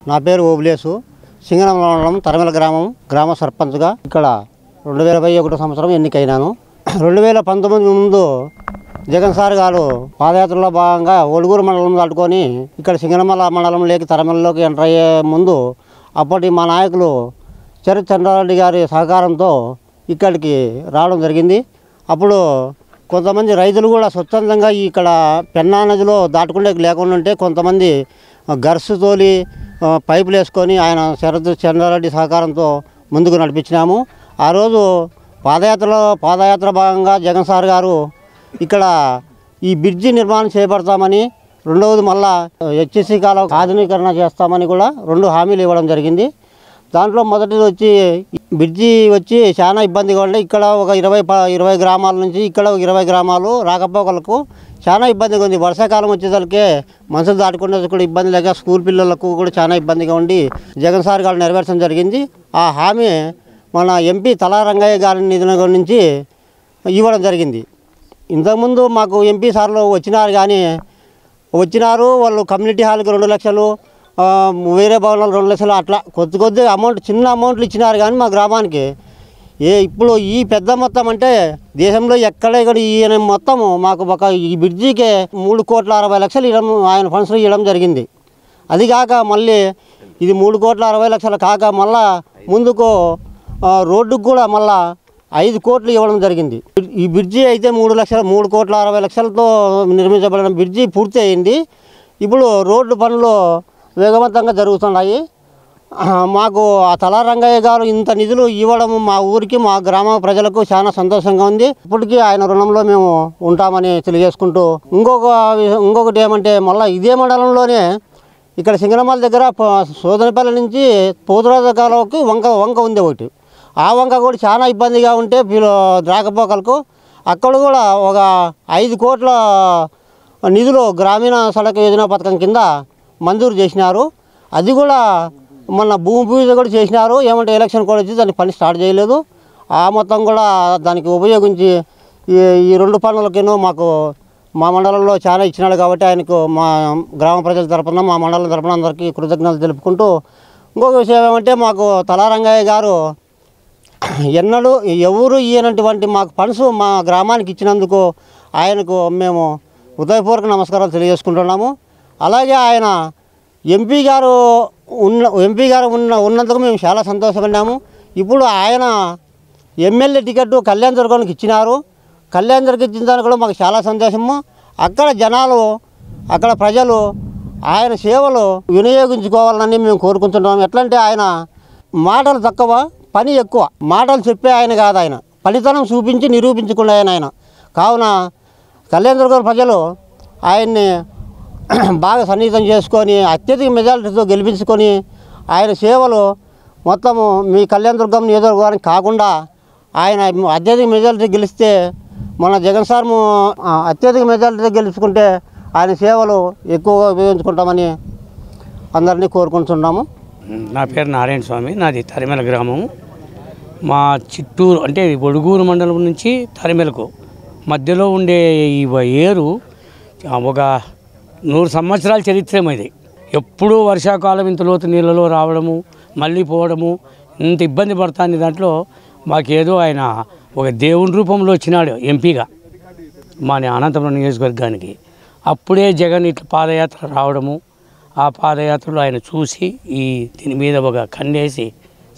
నా పేరు ఓబులేసు. సింగనమల మండలం తరమల గ్రామ సర్పంచ్గా ఇక్కడ 2021 సంవత్సరం ఎన్నికైనాను. 2019 ముందు జగన్ సార్ గారు పాదయాత్రలో భాగంగా ఒడుగూరు మండలం దాటుకొని ఇక్కడ సింగనమల మండలంలోకి తరమలలోకి ఎంటర్ అయ్యే ముందు అప్పటి మా నాయకులు చరిత్ చంద్రారెడ్డి గారి సహకారంతో ఇక్కడికి రావడం జరిగింది. అప్పుడు కొంతమంది రైతులు కూడా స్వచ్ఛందంగా ఇక్కడ పెన్నా నదిలో దాటుకుంటే లేకుండా ఉంటే కొంతమంది గర్సు తోలి పైపులు వేసుకొని ఆయన చరిత్ చంద్రారెడ్డి సహకారంతో ముందుకు నడిపించినాము. ఆ రోజు పాదయాత్ర భాగంగా జగన్ సార్ గారు ఇక్కడ ఈ బ్రిడ్జి నిర్మాణం చేపడతామని, రెండవది మళ్ళా హెచ్ఎస్సి కాలం ఆధునీకరణ చేస్తామని కూడా 2 హామీలు ఇవ్వడం జరిగింది. దాంట్లో మొదటిది వచ్చి బ్రిడ్జి వచ్చి చాలా ఇబ్బందిగా ఉండే. ఇక్కడ ఒక 20 గ్రామాల నుంచి ఇక్కడ 20 గ్రామాలు రాకపోకలకు చాలా ఇబ్బందిగా ఉంది. వర్షాకాలం వచ్చేసరికి మనుషులు దాటుకునేది కూడా ఇబ్బంది లేక స్కూల్ పిల్లలకు కూడా చాలా ఇబ్బందిగా ఉండి జగన్ సార్ గారు నెరవేర్చడం జరిగింది. ఆ హామీ మన ఎంపీ తలా రంగయ్య గారి నిధుల నుంచి ఇవ్వడం జరిగింది. ఇంతకుముందు మాకు ఎంపీ సార్లు వచ్చినారు వాళ్ళు కమ్యూనిటీ హాల్కి 2 లక్షలు, వేరే భవనాలు 2 లక్షలు అట్లా కొద్ది అమౌంట్, చిన్న అమౌంట్లు ఇచ్చినారు. కానీ మా గ్రామానికి ఇప్పుడు ఈ పెద్ద మొత్తం అంటే దేశంలో ఎక్కడ ఈయన మొత్తము మాకు ఈ బ్రిడ్జికే 3,60,00,000 ఆయన ఫండ్స్ ఇవ్వడం జరిగింది. అది కాక మళ్ళీ ఇది 3,60,00,000 కాక మళ్ళా ముందుకు రోడ్డుకు కూడా మళ్ళా 5 కోట్లు ఇవ్వడం జరిగింది. ఈ బ్రిడ్జి అయితే 3,60,00,000తో నిర్మించబడిన బ్రిడ్జి పూర్తి అయింది. ఇప్పుడు రోడ్డు పనులు వేగవంతంగా జరుగుతున్నాయి. మాకు ఆ తలా రంగయ్య గారు ఇంత నిధులు ఇవ్వడం మా ఊరికి, మా గ్రామ ప్రజలకు చాలా సంతోషంగా ఉంది. ఇప్పటికీ ఆయన రుణంలో మేము ఉంటామని తెలియజేసుకుంటూ ఇంకొకటి ఏమంటే మళ్ళీ ఇదే మండలంలోనే ఇక్కడ సింగనమల దగ్గర సోదనపల్లి నుంచి పోతురాజ కాలువకి వంక ఉంది ఒకటి. ఆ వంక కూడా చాలా ఇబ్బందిగా ఉంటే రాకపోకలకు అక్కడ కూడా ఒక 5 కోట్ల నిధులు గ్రామీణ సడక్ యోజన పథకం కింద మంజూరు చేసినారు. అది కూడా మొన్న భూమి పూజ కూడా చేసినారు. ఏమంటే ఎలక్షన్ కూడా వచ్చి దానికి పని స్టార్ట్ చేయలేదు. ఆ మొత్తం కూడా దానికి ఉపయోగించి ఈ 2 పనులకేనో మాకు మా మండలంలో చాలా ఇచ్చినాడు. కాబట్టి ఆయనకు మా గ్రామ ప్రజల తరపున, మా మండలం తరపున అందరికీ కృతజ్ఞతలు తెలుపుకుంటూ, ఇంకొక విషయం ఏమంటే మాకు తలా రంగయ్య గారు ఎన్నడూ ఎవరు ఇయ్యనటువంటి మాకు ఫండ్స్ మా గ్రామానికి ఇచ్చినందుకు ఆయనకు మేము హృదయపూర్వక నమస్కారాలు తెలియజేసుకుంటున్నాము. అలాగే ఆయన ఎంపీ గారు ఉన్నందుకు మేము చాలా సంతోషపడినాము. ఇప్పుడు ఆయన ఎమ్మెల్యే టికెట్ కళ్యాణ్ దుర్గానికి ఇచ్చినారు. కళ్యాణ్ దుర్గం ఇచ్చిన దానికి కూడా మాకు చాలా సంతోషము. అక్కడ జనాలు, అక్కడ ప్రజలు ఆయన సేవలు వినియోగించుకోవాలని మేము కోరుకుంటున్నాము. ఎట్లంటే ఆయన మాటలు తక్కువ, పని ఎక్కువ. మాటలు చెప్పే ఆయన కాదు, ఆయన పనితనం చూపించి నిరూపించుకునే ఆయన. కావున కళ్యాణ్ దుర్గం ప్రజలు ఆయన్ని బాగా సన్నిహితం చేసుకొని అత్యధిక మెజారిటీతో గెలిపించుకొని ఆయన సేవలు మొత్తము మీ కళ్యాణ్ దుర్గం నియోజకవర్గానికి కాకుండా ఆయన అత్యధిక మెజారిటీ గెలిస్తే మన జగన్ సార్ అత్యధిక మెజారిటీతో గెలుచుకుంటే ఆయన సేవలు ఎక్కువగా ఉపయోగించుకుంటామని అందరినీ కోరుకుంటున్నాము. నా పేరు నారాయణ స్వామి, నాది తరిమెల గ్రామం. మా చిత్తూరు అంటే ఒడుగూరు మండలం నుంచి తరిమెలకు మధ్యలో ఉండే ఈ ఏరు ఒక 100 సంవత్సరాల చరిత్రమైంది. ఎప్పుడూ వర్షాకాలం ఇంత లోతు నీళ్ళలో రావడము, మళ్ళీ పోవడము, ఇంత ఇబ్బంది పడతాను. దాంట్లో మాకేదో ఆయన ఒక దేవుని రూపంలో వచ్చినాడు ఎంపీగా మా అనంతపురం నియోజకవర్గానికి. అప్పుడే జగన్ ఇట్లా పాదయాత్ర రావడము, ఆ పాదయాత్రలో ఆయన చూసి దీని మీద ఒక కన్నేసి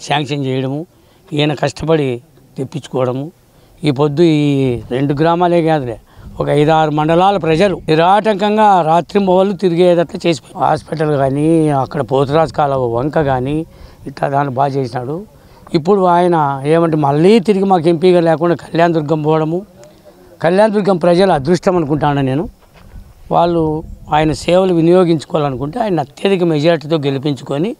శాంక్షన్ చేయడము, ఈయన కష్టపడి తెప్పించుకోవడము. ఈ పొద్దు ఈ 2 గ్రామాలే కాదులే, ఒక 5-6 మండలాల ప్రజలు నిరాటంకంగా రాత్రి మొదలు తిరిగేటట్లు చేసి హాస్పిటల్ కానీ, అక్కడ పోతురాజు కాలువ వంక కానీ ఇట్లా దాన్ని బాగా చేసినాడు. ఇప్పుడు ఆయన ఏమంటే మళ్ళీ తిరిగి మాకు ఎంపీగా లేకుండా కళ్యాణ్ దుర్గం పోవడము, కళ్యాణ్ దుర్గం ప్రజల అదృష్టం అనుకుంటాను నేను. వాళ్ళు ఆయన సేవలు వినియోగించుకోవాలనుకుంటే ఆయన అత్యధిక మెజారిటీతో గెలిపించుకొని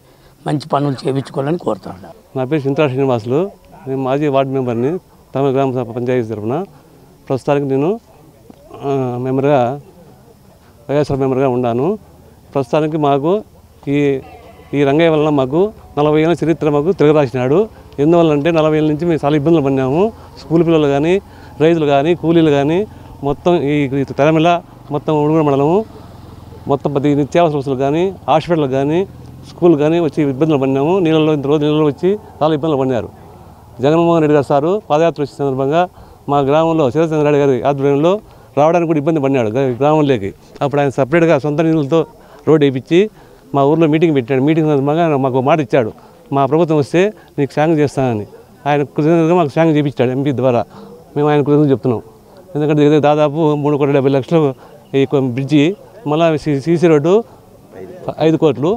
మంచి పనులు చేయించుకోవాలని కోరుతాను. నా పేరు చింతా శ్రీనివాసులు, నేను మాజీ వార్డు మెంబర్ని తమ గ్రామ పంచాయతీ తరఫున. ప్రస్తుతానికి నేను వైఎస్ఆర్ మెంబర్గా ఉన్నాను. ప్రస్తుతానికి మాకు ఈ రంగయ్య వలన మాకు 40 ఏళ్ళ చరిత్ర మాకు తిరగరాసినాడు. ఎందువల్లంటే 40 ఏళ్ళ నుంచి మేము చాలా ఇబ్బందులు పడినాము. స్కూల్ పిల్లలు కానీ, రైతులు కానీ, కూలీలు కానీ మొత్తం ఈ తరమల మొత్తం ఒడుగూరు మండలము మొత్తం 10 నిత్యావసర వస్తువులు కానీ, హాస్పిటల్ కానీ స్కూల్ కానీ వచ్చి ఇబ్బందులు పడినాము. నీళ్ళలో ఇంత రోజు నీళ్ళలో వచ్చి చాలా ఇబ్బందులు పడినారు. జగన్మోహన్ రెడ్డి గారు సారు పాదయాత్ర వచ్చిన సందర్భంగా మా గ్రామంలో శివచంద్రరెడ్డి గారి ఆధ్వర్యంలో రావడానికి కూడా ఇబ్బంది పడినాడు గ్రామంలోకి. అప్పుడు ఆయన సపరేట్గా సొంత నిధులతో రోడ్డు వేయించి మా ఊర్లో మీటింగ్ పెట్టాడు. మీటింగ్ సందర్భంగా మాకు మాట ఇచ్చాడు, మా ప్రభుత్వం వస్తే నీకు శాంక్షన్ చేస్తానని. ఆయన కృతజ్ఞతగా మాకు శాంక్షన్ చేయించాడు ఎంపీ ద్వారా. మేము ఆయన కృతజ్ఞత చెప్తున్నాం. ఎందుకంటే దాదాపు 3,70,00,000 ఈ బ్రిడ్జి, మళ్ళీ సీసీ రోడ్డు 5 కోట్లు.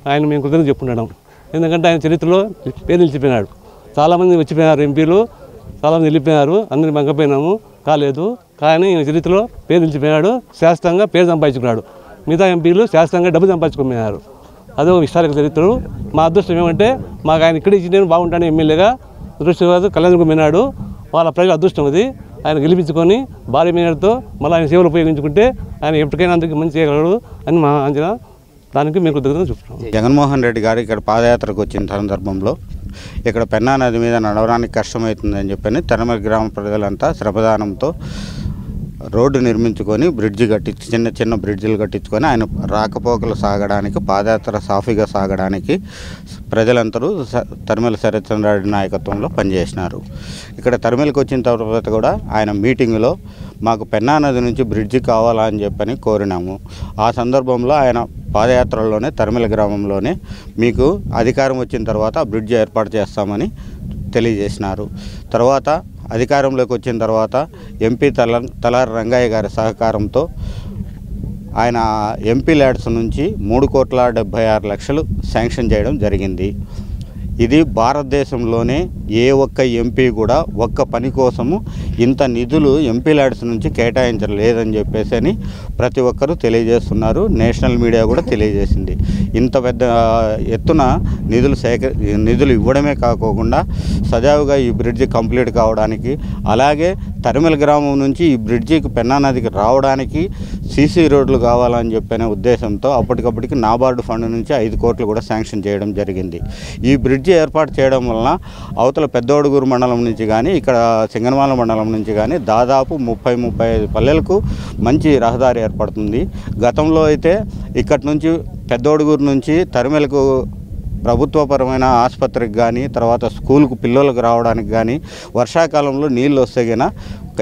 ఆయన మేము కృతజ్ఞత చెప్పుకుంటున్నాం. ఎందుకంటే ఆయన చరిత్రలో పేరు నిలిచిపోయినాడు. చాలామంది వచ్చిపోయినారు ఎంపీలు, చాలామంది వెళ్ళిపోయినారు, అందరినీ బంకపోయినాము, కాలేదు. కానీ ఈయన చరిత్రలో పేరు నిలిచిపోయినాడు, శాస్త్రంగా పేరు సంపాదించుకున్నాడు. మిగతా ఎంపీలు శాస్త్రంగా డబ్బు సంపాదించుకుపోయినారు. అదే ఒక హిస్టారిక్ చరిత్ర. మా అదృష్టం ఏమంటే మాకు ఆయన ఇక్కడ ఇచ్చి నేను బాగుంటాను ఎమ్మెల్యేగా. అదృష్టం కళ్యాణ్కు పోయినాడు, వాళ్ళ ప్రజల అదృష్టం అది. ఆయన గెలిపించుకొని భారీ మేరతో మళ్ళీ ఆయన సేవలు ఉపయోగించుకుంటే ఆయన ఎప్పటికైనా అందరికీ మంచి చేయగలడు అని మా అంచనా. దానికి మేము కృతజ్ఞతలు చెప్తున్నాం. జగన్మోహన్ రెడ్డి గారు ఇక్కడ పాదయాత్రకు వచ్చిన సందర్భంలో ఇక్కడ పెన్నా నది మీద నడవడానికి కష్టమవుతుందని చెప్పని తరిమెల గ్రామ ప్రజలంతా శ్రమదానంతో రోడ్డు నిర్మించుకొని బ్రిడ్జి కట్టించి చిన్న బ్రిడ్జిలు కట్టించుకొని ఆయన రాకపోకలు సాగడానికి, పాదయాత్ర సాఫీగా సాగడానికి ప్రజలందరూ తరిమెల శరత్చంద్రారెడ్డి నాయకత్వంలో పనిచేసినారు. ఇక్కడ తరిమెలకు వచ్చిన తర్వాత కూడా ఆయన మీటింగులో మాకు పెన్నా నది నుంచి బ్రిడ్జి కావాలా అని చెప్పని కోరినాము. ఆ సందర్భంలో ఆయన పాదయాత్రలోనే తరిమెల గ్రామంలోనే మీకు అధికారం వచ్చిన తర్వాత ఆ బ్రిడ్జి ఏర్పాటు చేస్తామని తెలియజేసినారు. తర్వాత అధికారంలోకి వచ్చిన తర్వాత ఎంపీ తలారి రంగయ్య గారి సహకారంతో ఆయన ఎంపీ ల్యాడ్స్ నుంచి 3,76,00,000 శాంక్షన్ చేయడం జరిగింది. ఇది భారతదేశంలోనే ఏ ఒక్క ఎంపీ కూడా ఒక్క పని కోసము ఇంత నిధులు ఎంపీ ల్యాడ్స్ నుంచి కేటాయించలేదని చెప్పేసి అని ప్రతి ఒక్కరూ తెలియజేస్తున్నారు. నేషనల్ మీడియా కూడా తెలియజేసింది. ఇంత పెద్ద ఎత్తున నిధులు ఇవ్వడమే కాకుండా సజావుగా ఈ బ్రిడ్జి కంప్లీట్ కావడానికి, అలాగే తరిమెల గ్రామం నుంచి ఈ బ్రిడ్జికి పెన్నా నదికి రావడానికి సీసీ రోడ్లు కావాలని చెప్పిన ఉద్దేశంతో అప్పటికప్పటికి నాబార్డు ఫండ్ నుంచి 5 కోట్లు కూడా శాంక్షన్ చేయడం జరిగింది. ఈ బ్రిడ్జి ఏర్పాటు చేయడం వలన అవతల పెద్దోడుగురు మండలం నుంచి కానీ ఇక్కడ సింగనమాల మండలం నుంచి కానీ దాదాపు 30-35 పల్లెలకు మంచి రహదారి ఏర్పడుతుంది. గతంలో అయితే ఇక్కడి నుంచి పెద్దోడుగురు నుంచి తరిమెలకు ప్రభుత్వపరమైన ఆసుపత్రికి కానీ తర్వాత స్కూల్కు పిల్లలకు రావడానికి కానీ వర్షాకాలంలో నీళ్ళు వస్తే కన్నా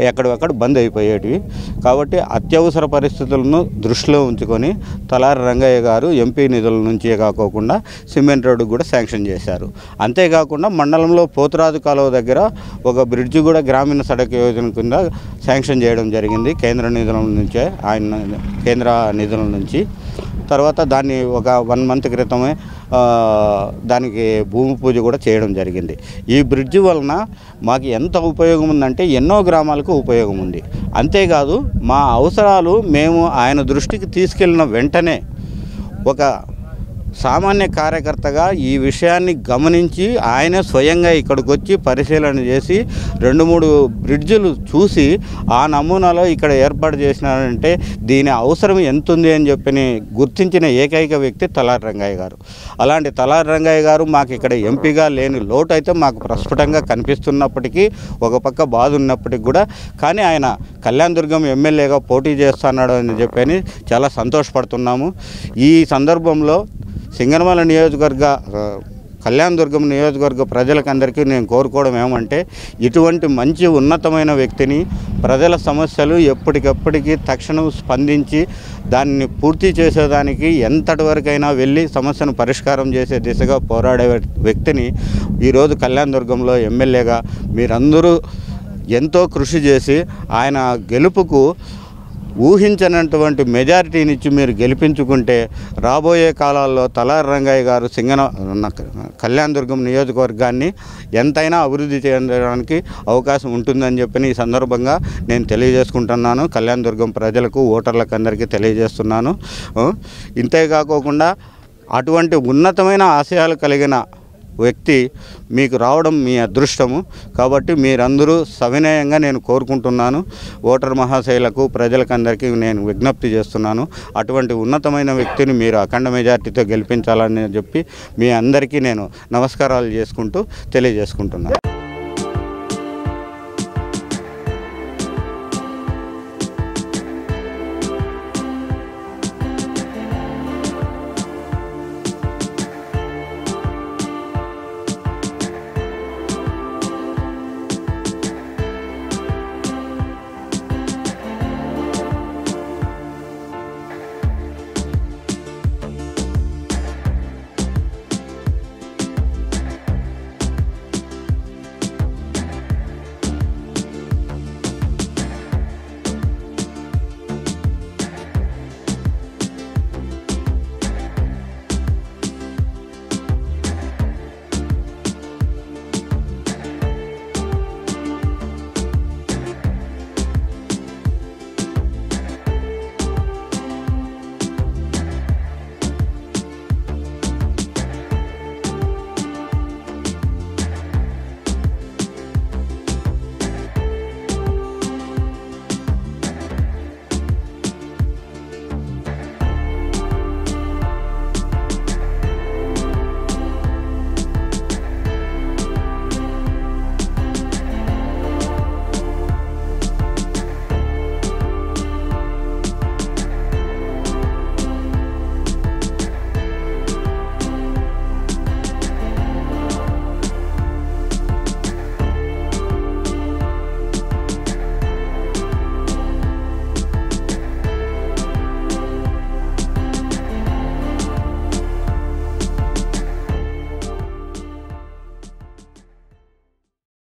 ఎక్కడెక్కడ బంద్ అయిపోయేటివి. కాబట్టి అత్యవసర పరిస్థితులను దృష్టిలో ఉంచుకొని తలారి రంగయ్య గారు ఎంపీ నిధుల నుంచే కాకోకుండా సిమెంట్ రోడ్డు కూడా శాంక్షన్ చేశారు. అంతేకాకుండా మండలంలో పోతురాజు కాలువ దగ్గర ఒక బ్రిడ్జి కూడా గ్రామీణ సడక్ యోజన కింద శాంక్షన్ చేయడం జరిగింది కేంద్ర నిధుల నుంచే, కేంద్ర నిధుల నుంచి. తర్వాత దాన్ని ఒక 1 మంత్ క్రితమే దానికి భూమి పూజ కూడా చేయడం జరిగింది. ఈ బ్రిడ్జి వలన మాకు ఎంత ఉపయోగం ఉందంటే ఎన్నో గ్రామాలకు ఉపయోగం ఉంది. అంతేకాదు మా అవసరాలు మేము ఆయన దృష్టికి తీసుకెళ్ళిన వెంటనే ఒక సామాన్య కార్యకర్తగా ఈ విషయాన్ని గమనించి ఆయనే స్వయంగా ఇక్కడికి వచ్చి పరిశీలన చేసి 2-3 బ్రిడ్జిలు చూసి ఆ నమూనాలో ఇక్కడ ఏర్పాటు చేసినారంటే దీని అవసరం ఎంత ఉంది అని చెప్పి గుర్తించిన ఏకైక వ్యక్తి తలారి రంగయ్య గారు. అలాంటి తలారి రంగయ్య గారు మాకు ఇక్కడ ఎంపీగా లేని లోటు అయితే మాకు ప్రస్ఫుటంగా కనిపిస్తున్నప్పటికీ, ఒక పక్క బాధ ఉన్నప్పటికీ కూడా, కానీ ఆయన కళ్యాణదుర్గం ఎమ్మెల్యేగా పోటీ చేస్తున్నాడు అని చెప్పని చాలా సంతోషపడుతున్నాము. ఈ సందర్భంలో సింగనమాల నియోజకవర్గ కళ్యాణదుర్గం నియోజకవర్గ ప్రజలకందరికీ నేను కోరుకోవడం ఏమంటే ఇటువంటి మంచి ఉన్నతమైన వ్యక్తిని ప్రజల సమస్యలు ఎప్పటికప్పటికీ తక్షణం స్పందించి దాన్ని పూర్తి చేసేదానికి ఎంతటి వరకైనా వెళ్ళి సమస్యను పరిష్కారం చేసే దిశగా పోరాడే వ్యక్తిని ఈరోజు కళ్యాణదుర్గంలో ఎమ్మెల్యేగా మీరందరూ ఎంతో కృషి చేసి ఆయన గెలుపుకు ఊహించినటువంటి మెజారిటీనిచ్చి మీరు గెలిపించుకుంటే రాబోయే కాలాల్లో తలారి రంగయ్య గారు కళ్యాణదుర్గం నియోజకవర్గాన్ని ఎంతైనా అభివృద్ధి చేయడానికి అవకాశం ఉంటుందని చెప్పి ఈ సందర్భంగా నేను తెలియజేసుకుంటున్నాను. కళ్యాణదుర్గం ప్రజలకు, ఓటర్లకు అందరికీ తెలియజేస్తున్నాను. ఇంతేకాకుండా అటువంటి ఉన్నతమైన ఆశయాలు కలిగిన వ్యక్తి మీకు రావడం మీ అదృష్టము. కాబట్టి మీరందరూ సవినయంగా నేను కోరుకుంటున్నాను. ఓటర్ మహాశైలకు, ప్రజలకందరికీ నేను విజ్ఞప్తి చేస్తున్నాను. అటువంటి ఉన్నతమైన వ్యక్తిని మీరు అఖండ మెజార్టీతో గెలిపించాలని చెప్పి మీ అందరికీ నేను నమస్కారాలు చేసుకుంటూ తెలియజేసుకుంటున్నాను.